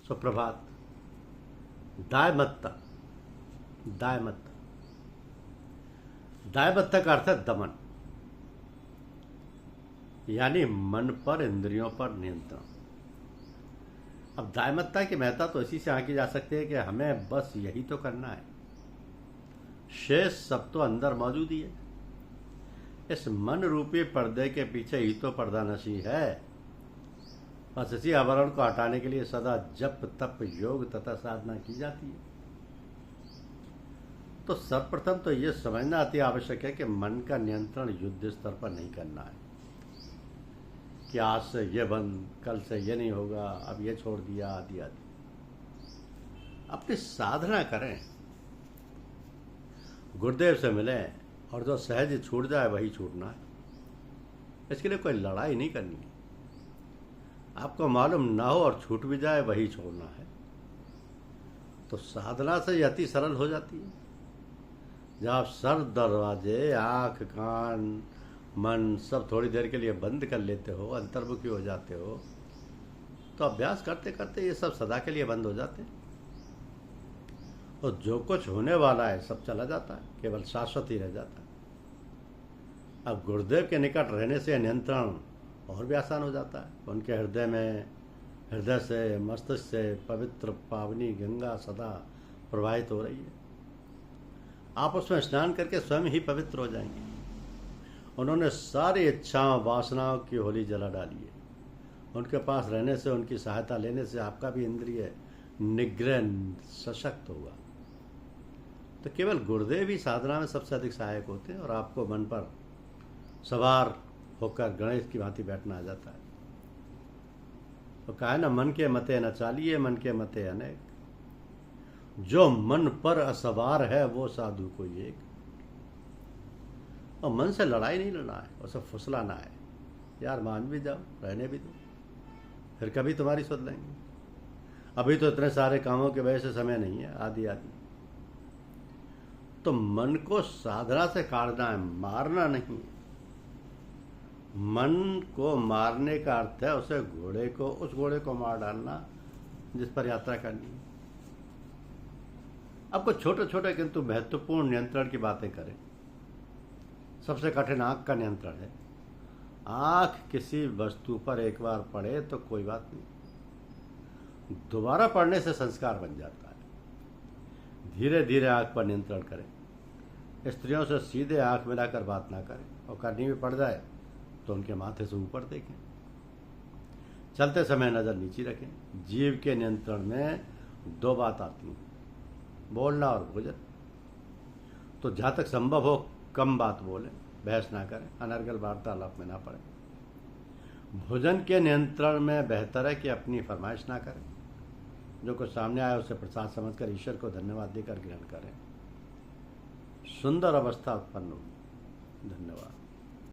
सुप्रभात। दायमत्ता। दायमत्ता दायमत्ता का अर्थ है दमन, यानी मन पर, इंद्रियों पर नियंत्रण। अब दायमत्ता की महत्ता तो इसी से आंकी जा सकती है कि हमें बस यही तो करना है, शेष सब तो अंदर मौजूद ही है। इस मन रूपी पर्दे के पीछे ही तो पर्दानशी है। बस इसी आवरण को हटाने के लिए सदा जप तप योग तथा साधना की जाती है। तो सर्वप्रथम तो यह समझना अति आवश्यक है कि मन का नियंत्रण युद्ध स्तर पर नहीं करना है कि आज से यह बंद, कल से यह नहीं होगा, अब यह छोड़ दिया, आदि आदि। अपनी साधना करें, गुरुदेव से मिलें और जो सहज छूट जाए वही छूटना है। इसके लिए कोई लड़ाई नहीं करनी है। आपको मालूम ना हो और छूट भी जाए वही छोड़ना है, तो साधना से ये अति सरल हो जाती है। जब आप सर दरवाजे, आँख, कान, मन सब थोड़ी देर के लिए बंद कर लेते हो, अंतर्मुखी हो जाते हो, तो अभ्यास करते करते ये सब सदा के लिए बंद हो जाते हैं और जो कुछ होने वाला है सब चला जाता है, केवल शाश्वत ही रह जाता है। अब गुरुदेव के निकट रहने से नियंत्रण और भी आसान हो जाता है। उनके हृदय से, मस्तिष्क से पवित्र पावनी गंगा सदा प्रवाहित हो रही है। आप उसमें स्नान करके स्वयं ही पवित्र हो जाएंगे। उन्होंने सारी इच्छाओं वासनाओं की होली जला डाली है। उनके पास रहने से, उनकी सहायता लेने से आपका भी इंद्रिय निग्रह सशक्त होगा। तो केवल गुरुदेव ही साधना में सबसे अधिक सहायक होते हैं और आपको मन पर सवार होकर गणेश की भांति बैठना आ जाता है। तो कहा है ना, मन के मते न चालिए, मन के मते अनेक। जो मन पर असवार है वो साधु कोई एक। और मन से लड़ाई नहीं लड़ना है, उसे फुसलाना है। यार मान भी जाओ, रहने भी दो, फिर कभी तुम्हारी सुध लेंगे, अभी तो इतने सारे कामों की वजह से समय नहीं है, आदि आदि। तो मन को साधना से काटना है, मारना नहीं है। मन को मारने का अर्थ है उस घोड़े को मार डालना जिस पर यात्रा करनी है। अब कुछ छोटे छोटे किंतु महत्वपूर्ण नियंत्रण की बातें करें। सबसे कठिन आंख का नियंत्रण है। आंख किसी वस्तु पर एक बार पड़े तो कोई बात नहीं, दोबारा पड़ने से संस्कार बन जाता है। धीरे धीरे आंख पर नियंत्रण करें। स्त्रियों से सीधे आंख मिलाकर बात ना करें, और करनी भी पड़ जाए तो उनके माथे से ऊपर देखें। चलते समय नजर नीचे रखें। जीव के नियंत्रण में दो बात आती हैं, बोलना और भोजन। तो जहाँ तक संभव हो कम बात बोलें, बहस ना करें, अनर्गल वार्तालाप में ना पड़े। भोजन के नियंत्रण में बेहतर है कि अपनी फरमाइश ना करें। जो कुछ सामने आए उसे प्रसाद समझकर ईश्वर को धन्यवाद देकर ग्रहण करें। सुंदर अवस्था उत्पन्न होगी। धन्यवाद।